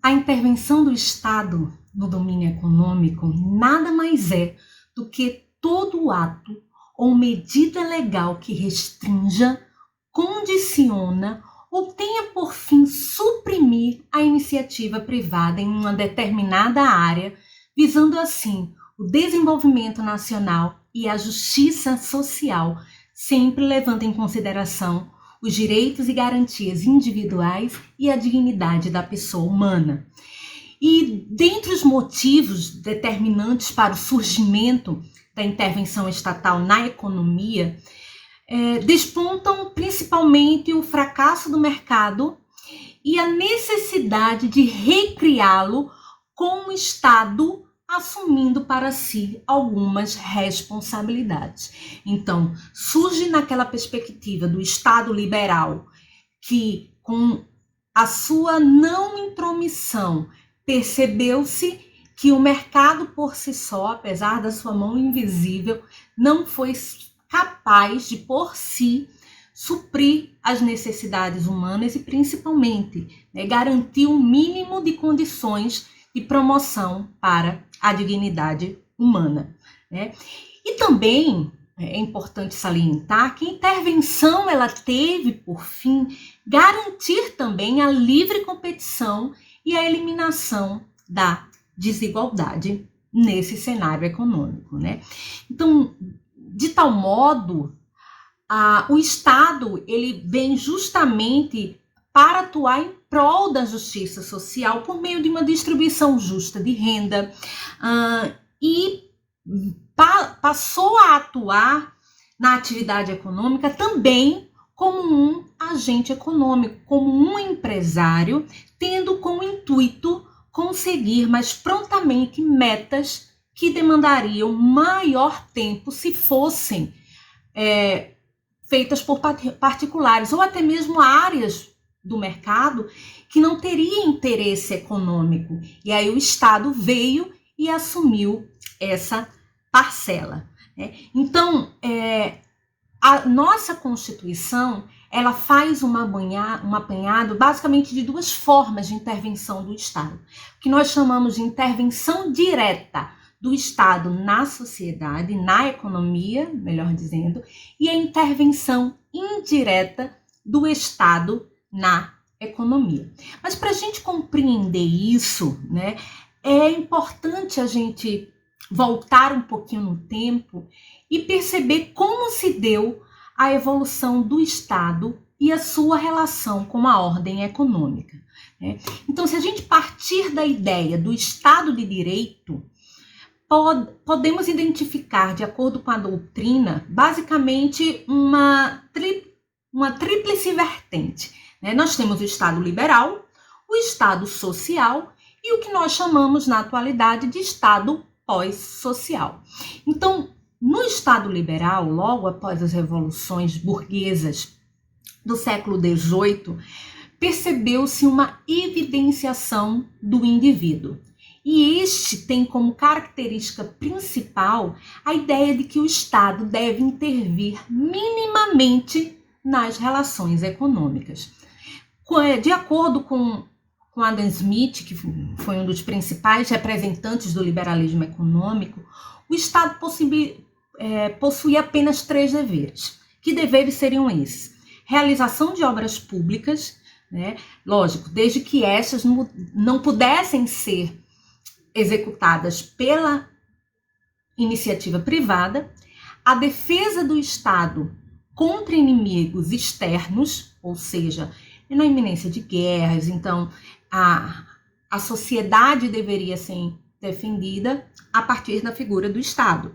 A intervenção do Estado no domínio econômico nada mais é do que todo ato ou medida legal que restrinja, condiciona ou tenha por fim suprimir a iniciativa privada em uma determinada área, visando assim o desenvolvimento nacional e a justiça social, sempre levando em consideração os direitos e garantias individuais e a dignidade da pessoa humana. E dentre os motivos determinantes para o surgimento da intervenção estatal na economia, despontam principalmente o fracasso do mercado e a necessidade de recriá-lo com o Estado assumindo para si algumas responsabilidades. Então, surge naquela perspectiva do Estado liberal, que com a sua não intromissão percebeu-se que o mercado por si só, apesar da sua mão invisível, não foi capaz de por si suprir as necessidades humanas e principalmente garantir um mínimo de condições de promoção para a dignidade humana. E também é importante salientar que a intervenção ela teve por fim garantir também a livre competição e a eliminação da desigualdade nesse cenário econômico. Então, de tal modo, o Estado ele vem justamente para atuar em prol da justiça social por meio de uma distribuição justa de renda e passou a atuar na atividade econômica também como um agente econômico, como um empresário, tendo como intuito conseguir mais prontamente metas que demandariam maior tempo se fossem feitas por particulares ou até mesmo áreas do mercado que não teria interesse econômico. E aí o Estado veio e assumiu essa parcela. Então, a nossa Constituição ela faz um apanhado basicamente de duas formas de intervenção do Estado, que nós chamamos de intervenção direta do Estado na sociedade, na economia, melhor dizendo, e a intervenção indireta do Estado na economia. Mas para a gente compreender isso, é importante a gente voltar um pouquinho no tempo e perceber como se deu a evolução do Estado e a sua relação com a ordem econômica. Então, se a gente partir da ideia do Estado de Direito, podemos identificar, de acordo com a doutrina, basicamente uma tríplice vertente. Nós temos o Estado liberal, o Estado social e o que nós chamamos na atualidade de Estado pós-social. Então, no Estado liberal, logo após as revoluções burguesas do século XVIII, percebeu-se uma evidenciação do indivíduo. E este tem como característica principal a ideia de que o Estado deve intervir minimamente nas relações econômicas. De acordo com Adam Smith, que foi um dos principais representantes do liberalismo econômico, o Estado possui apenas 3 deveres. Que deveres seriam esses? Realização de obras públicas, lógico, desde que essas não pudessem ser executadas pela iniciativa privada, a defesa do Estado contra inimigos externos, ou seja, na iminência de guerras, então a sociedade deveria ser defendida a partir da figura do Estado.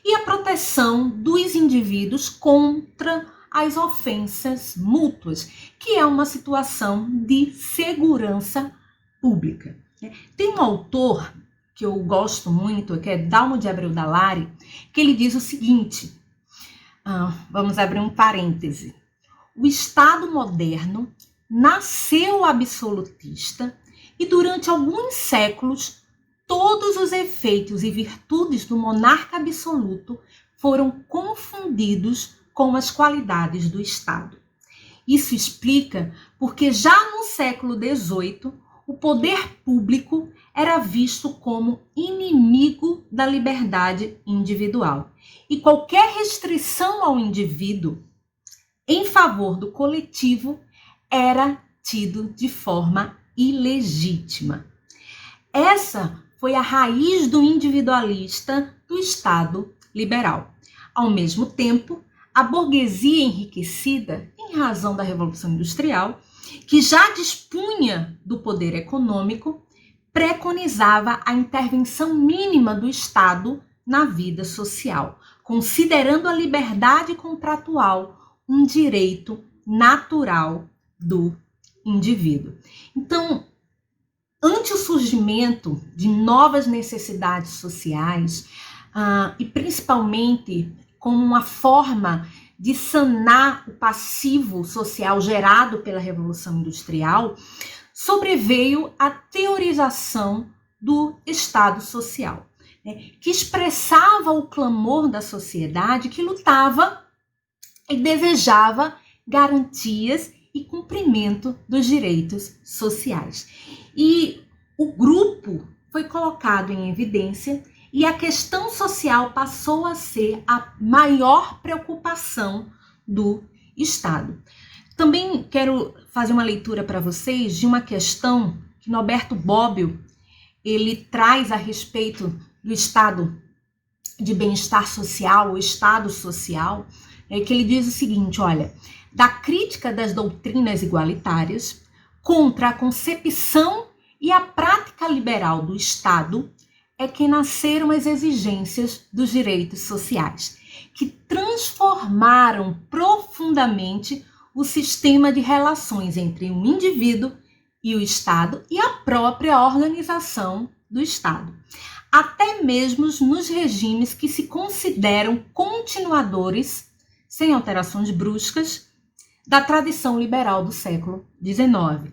E a proteção dos indivíduos contra as ofensas mútuas, que é uma situação de segurança pública. Tem um autor que eu gosto muito, que é Dalmo de Abreu Dalari, que ele diz o seguinte, vamos abrir um parêntese, o Estado moderno nasceu absolutista e durante alguns séculos todos os efeitos e virtudes do monarca absoluto foram confundidos com as qualidades do Estado. Isso explica porque já no século XVIII o poder público era visto como inimigo da liberdade individual. E qualquer restrição ao indivíduo em favor do coletivo era tido de forma ilegítima. Essa foi a raiz do individualista do Estado liberal. Ao mesmo tempo, a burguesia enriquecida, em razão da Revolução Industrial, que já dispunha do poder econômico, preconizava a intervenção mínima do Estado na vida social, considerando a liberdade contratual um direito natural do indivíduo. Então, ante o surgimento de novas necessidades sociais, e principalmente como uma forma de sanar o passivo social gerado pela Revolução Industrial, sobreveio a teorização do Estado Social, que expressava o clamor da sociedade que lutava e desejava garantias e cumprimento dos direitos sociais. E o grupo foi colocado em evidência e a questão social passou a ser a maior preocupação do Estado. Também quero fazer uma leitura para vocês de uma questão que Norberto Bobbio ele traz a respeito do estado de bem-estar social, o Estado social, que ele diz o seguinte, olha, da crítica das doutrinas igualitárias contra a concepção e a prática liberal do Estado é que nasceram as exigências dos direitos sociais, que transformaram profundamente o sistema de relações entre o indivíduo e o Estado e a própria organização do Estado, até mesmo nos regimes que se consideram continuadores, sem alterações bruscas, da tradição liberal do século XIX.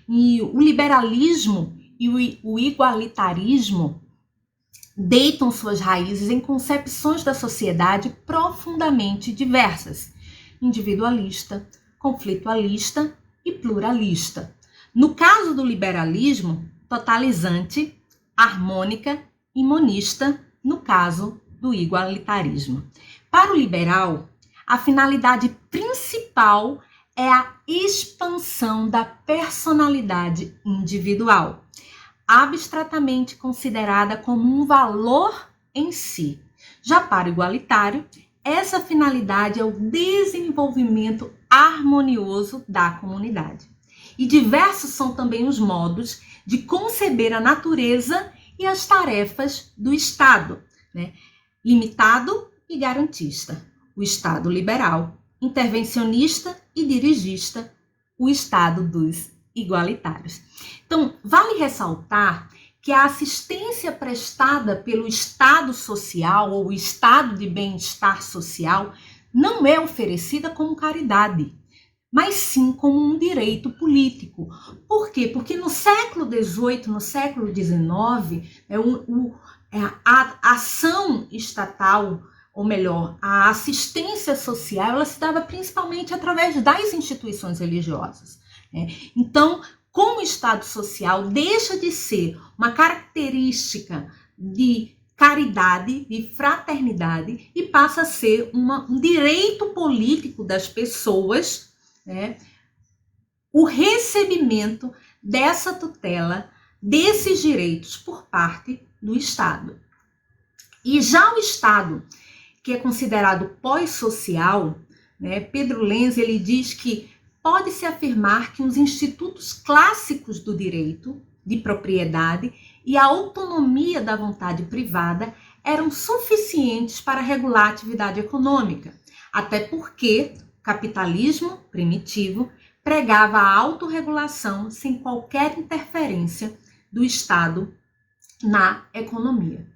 E o liberalismo e o igualitarismo deitam suas raízes em concepções da sociedade profundamente diversas, individualista, conflitualista e pluralista. No caso do liberalismo, totalizante, harmônica e monista, no caso do igualitarismo. Para o liberal, a finalidade principal é a expansão da personalidade individual, abstratamente considerada como um valor em si. Já para o igualitário, essa finalidade é o desenvolvimento harmonioso da comunidade. E diversos são também os modos de conceber a natureza e as tarefas do Estado, limitado e garantista, o Estado liberal, intervencionista e dirigista, o Estado dos igualitários. Então, vale ressaltar que a assistência prestada pelo Estado social ou o Estado de bem-estar social não é oferecida como caridade, mas sim como um direito político. Por quê? Porque no século XVIII, no século XIX, a ação estatal, ou melhor, a assistência social, ela se dava principalmente através das instituições religiosas. Então, como o Estado social deixa de ser uma característica de caridade, de fraternidade, e passa a ser um direito político das pessoas, o recebimento dessa tutela, desses direitos por parte do Estado. E já o Estado, que é considerado pós-social, Pedro Lenz ele diz que pode-se afirmar que os institutos clássicos do direito de propriedade e a autonomia da vontade privada eram suficientes para regular a atividade econômica, até porque o capitalismo primitivo pregava a autorregulação sem qualquer interferência do Estado na economia.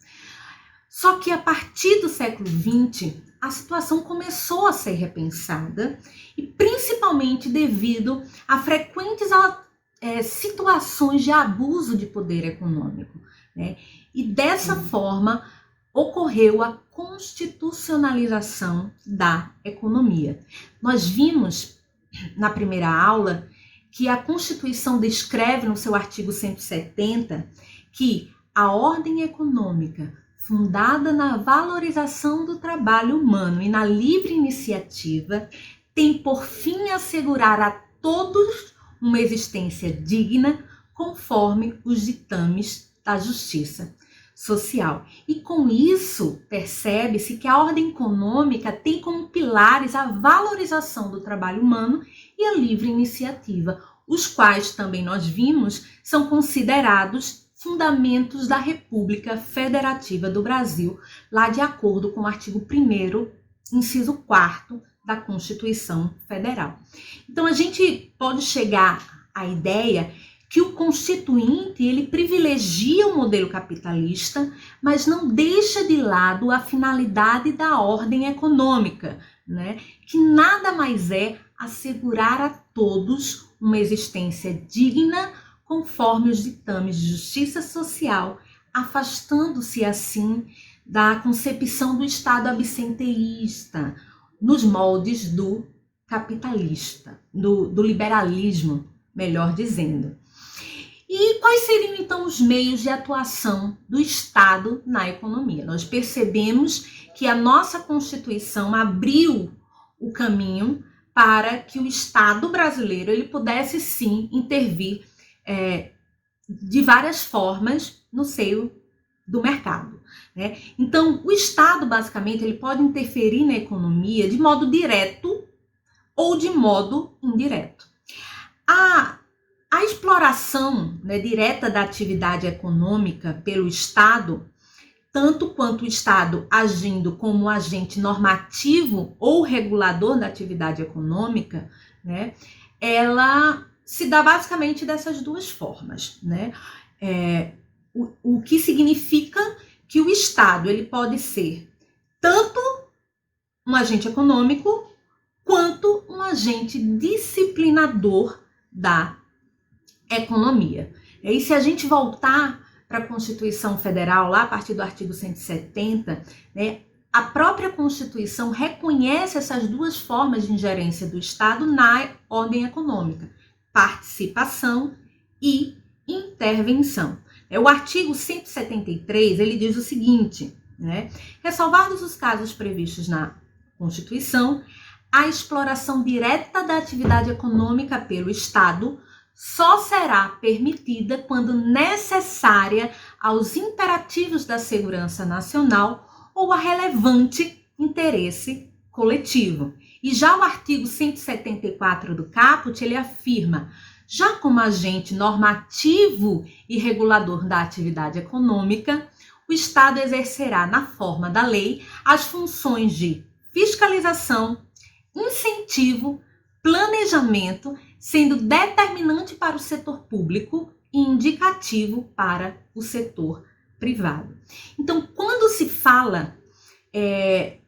Só que a partir do século XX, a situação começou a ser repensada, e principalmente devido a frequentes situações de abuso de poder econômico. E dessa forma ocorreu a constitucionalização da economia. Nós vimos na primeira aula que a Constituição descreve no seu artigo 170 que a ordem econômica, fundada na valorização do trabalho humano e na livre iniciativa, tem por fim assegurar a todos uma existência digna conforme os ditames da justiça social. E com isso, percebe-se que a ordem econômica tem como pilares a valorização do trabalho humano e a livre iniciativa, os quais também nós vimos são considerados fundamentos da República Federativa do Brasil, lá de acordo com o artigo 1º, inciso 4º da Constituição Federal. Então a gente pode chegar à ideia que o Constituinte ele privilegia o modelo capitalista, mas não deixa de lado a finalidade da ordem econômica, né? Que nada mais é assegurar a todos uma existência digna conforme os ditames de justiça social, afastando-se assim da concepção do Estado absenteísta, nos moldes do capitalista, do liberalismo, melhor dizendo. E quais seriam então os meios de atuação do Estado na economia? Nós percebemos que a nossa Constituição abriu o caminho para que o Estado brasileiro ele pudesse sim intervir de várias formas no seio do mercado, né? Então, o Estado, basicamente, ele pode interferir na economia de modo direto ou de modo indireto. A exploração, né, direta da atividade econômica pelo Estado, tanto quanto o Estado agindo como agente normativo ou regulador da atividade econômica, né, ela se dá basicamente dessas duas formas, né? O que significa que o Estado ele pode ser tanto um agente econômico quanto um agente disciplinador da economia. E se a gente voltar para a Constituição Federal, lá a partir do artigo 170, né, a própria Constituição reconhece essas duas formas de ingerência do Estado na ordem econômica: participação e intervenção. O artigo 173, ele diz o seguinte, né? Ressalvados os casos previstos na Constituição, a exploração direta da atividade econômica pelo Estado só será permitida quando necessária aos imperativos da segurança nacional ou a relevante interesse coletivo. E já o artigo 174 do Caput, ele afirma: já como agente normativo e regulador da atividade econômica, o Estado exercerá, na forma da lei, as funções de fiscalização, incentivo, planejamento, sendo determinante para o setor público e indicativo para o setor privado. Então, quando se fala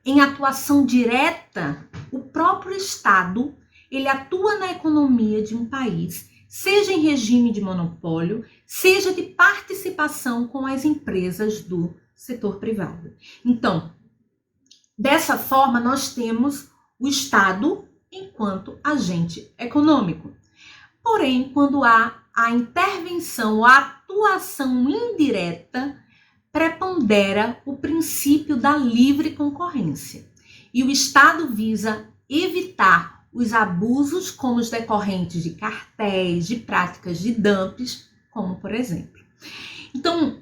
em atuação direta, o próprio Estado ele atua na economia de um país, seja em regime de monopólio, seja de participação com as empresas do setor privado. Então, dessa forma, nós temos o Estado enquanto agente econômico. Porém, quando há a intervenção, a atuação indireta, prepondera o princípio da livre concorrência. E o Estado visa evitar os abusos como os decorrentes de cartéis, de práticas de dumping, como por exemplo. Então,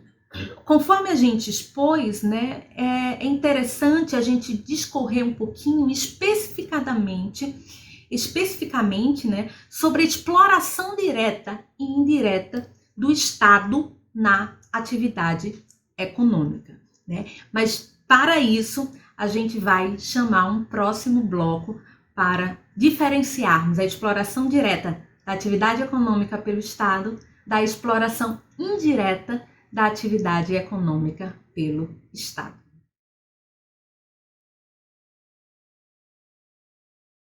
conforme a gente expôs, né, é interessante a gente discorrer um pouquinho especificamente, né, sobre a exploração direta e indireta do Estado na atividade econômica, né? Mas para isso a gente vai chamar um próximo bloco para diferenciarmos a exploração direta da atividade econômica pelo Estado da exploração indireta da atividade econômica pelo Estado.